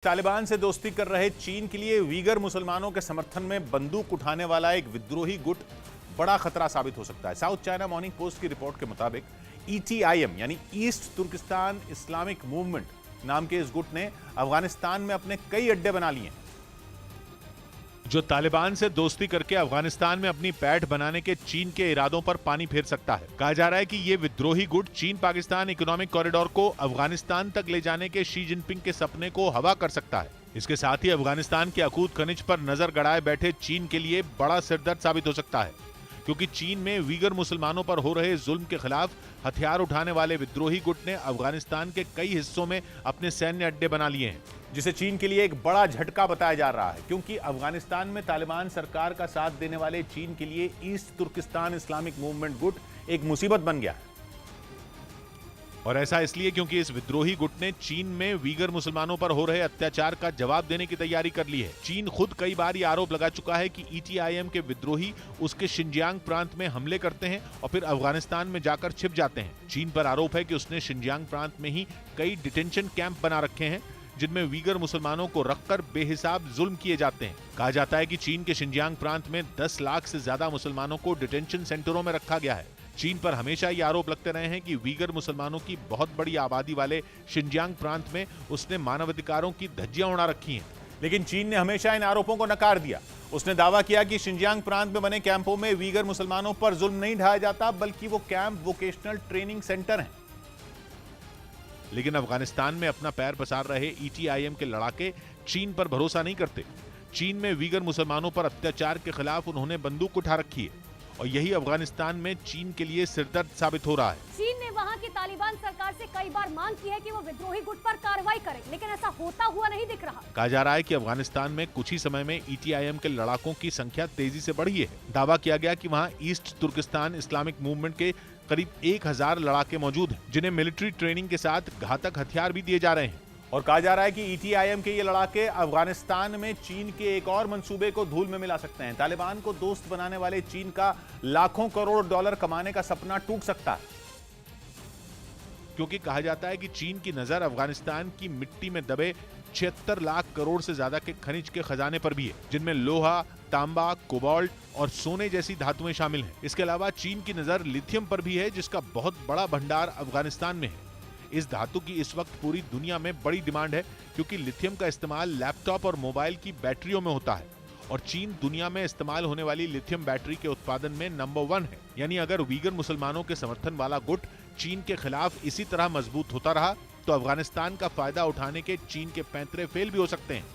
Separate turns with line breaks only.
तालिबान से दोस्ती कर रहे चीन के लिए वीगर मुसलमानों के समर्थन में बंदूक उठाने वाला एक विद्रोही गुट बड़ा खतरा साबित हो सकता है। साउथ चाइना मॉर्निंग पोस्ट की रिपोर्ट के मुताबिक ईटीआईएम यानी ईस्ट तुर्किस्तान इस्लामिक मूवमेंट नाम के इस गुट ने अफगानिस्तान में अपने कई अड्डे बना लिए हैं, जो तालिबान से दोस्ती करके अफगानिस्तान में अपनी पैठ बनाने के चीन के इरादों पर पानी फेर सकता है। कहा जा रहा है कि ये विद्रोही गुट चीन पाकिस्तान इकोनॉमिक कॉरिडोर को अफगानिस्तान तक ले जाने के शी जिनपिंग के सपने को हवा कर सकता है। इसके साथ ही अफगानिस्तान के अकूत खनिज पर नजर गड़ाए बैठे चीन के लिए बड़ा सिरदर्द साबित हो सकता है, क्योंकि चीन में वीगर मुसलमानों पर हो रहे जुल्म के खिलाफ हथियार उठाने वाले विद्रोही गुट ने अफगानिस्तान के कई हिस्सों में अपने सैन्य अड्डे बना लिए हैं, जिसे चीन के लिए एक बड़ा झटका बताया जा रहा है, क्योंकि अफगानिस्तान में तालिबान सरकार का साथ देने वाले चीन के लिए ईस्ट तुर्किस्तान इस्लामिक मूवमेंट गुट एक मुसीबत बन गया है। और ऐसा इसलिए क्योंकि इस विद्रोही गुट ने चीन में वीगर मुसलमानों पर हो रहे अत्याचार का जवाब देने की तैयारी कर ली है। चीन खुद कई बार ये आरोप लगा चुका है कि ईटीआईएम के विद्रोही उसके शिनजियांग प्रांत में हमले करते हैं और फिर अफगानिस्तान में जाकर छिप जाते हैं। चीन पर आरोप है कि उसने शिनजियांग प्रांत में ही कई डिटेंशन कैंप बना रखे हैं, जिनमें वीगर मुसलमानों को रखकर बेहिसाब जुल्म किए जाते हैं। कहा जाता है कि चीन के शिनजियांग प्रांत में 10 लाख से ज्यादा मुसलमानों को डिटेंशन सेंटरों में रखा गया है। चीन पर हमेशा ये आरोप लगते रहे हैं कि वीगर मुसलमानों की बहुत बड़ी आबादी वाले शिनजियांग प्रांत में उसने मानवाधिकारों की धज्जियां उड़ा रखी हैं, लेकिन चीन ने हमेशा इन आरोपों को नकार दिया। उसने दावा किया कि शिनजियांग प्रांत में बने कैंपों में वीगर मुसलमानों पर जुल्म नहीं ढाया जाता, बल्कि वो कैंप वोकेशनल ट्रेनिंग सेंटर हैं। लेकिन अफगानिस्तान में अपना पैर पसार रहे ईटीआईएम के लड़ाके चीन पर भरोसा नहीं करते। चीन में वीगर मुसलमानों पर अत्याचार के खिलाफ उन्होंने बंदूक उठा रखी है, और यही अफगानिस्तान में चीन के लिए सिरदर्द साबित हो रहा है।
चीन ने वहां की तालिबान सरकार से कई बार मांग की है कि वो विद्रोही गुट पर कार्रवाई करे, लेकिन ऐसा होता हुआ नहीं दिख रहा।
कहा जा रहा है कि अफगानिस्तान में कुछ ही समय में ईटीआईएम के लड़ाकों की संख्या तेजी से बढ़ी है। दावा किया गया कि वहां ईस्ट तुर्किस्तान इस्लामिक मूवमेंट के करीब 1000 लड़ाके मौजूद हैं, जिन्हें मिलिट्री ट्रेनिंग के साथ घातक हथियार भी दिए जा रहे हैं। और कहा जा रहा है कि ईटीआईएम के ये लड़ाके अफगानिस्तान में चीन के एक और मंसूबे को धूल में मिला सकते हैं। तालिबान को दोस्त बनाने वाले चीन का लाखों करोड़ डॉलर कमाने का सपना टूट सकता है, क्योंकि कहा जाता है कि चीन की नजर अफगानिस्तान की मिट्टी में दबे 76 लाख करोड़ से ज्यादा के खनिज के खजाने पर भी है, जिनमें लोहा, तांबा, कोबाल्ट और सोने जैसी धातुएं शामिल हैं। इसके अलावा चीन की नजर लिथियम पर भी है, जिसका बहुत बड़ा भंडार अफगानिस्तान में है। इस धातु की इस वक्त पूरी दुनिया में बड़ी डिमांड है, क्योंकि लिथियम का इस्तेमाल लैपटॉप और मोबाइल की बैटरियों में होता है, और चीन दुनिया में इस्तेमाल होने वाली लिथियम बैटरी के उत्पादन में नंबर 1 है। यानी अगर वीगर मुसलमानों के समर्थन वाला गुट चीन के खिलाफ इसी तरह मजबूत होता रहा, तो अफगानिस्तान का फायदा उठाने के चीन के पैंतरे फेल भी हो सकते हैं।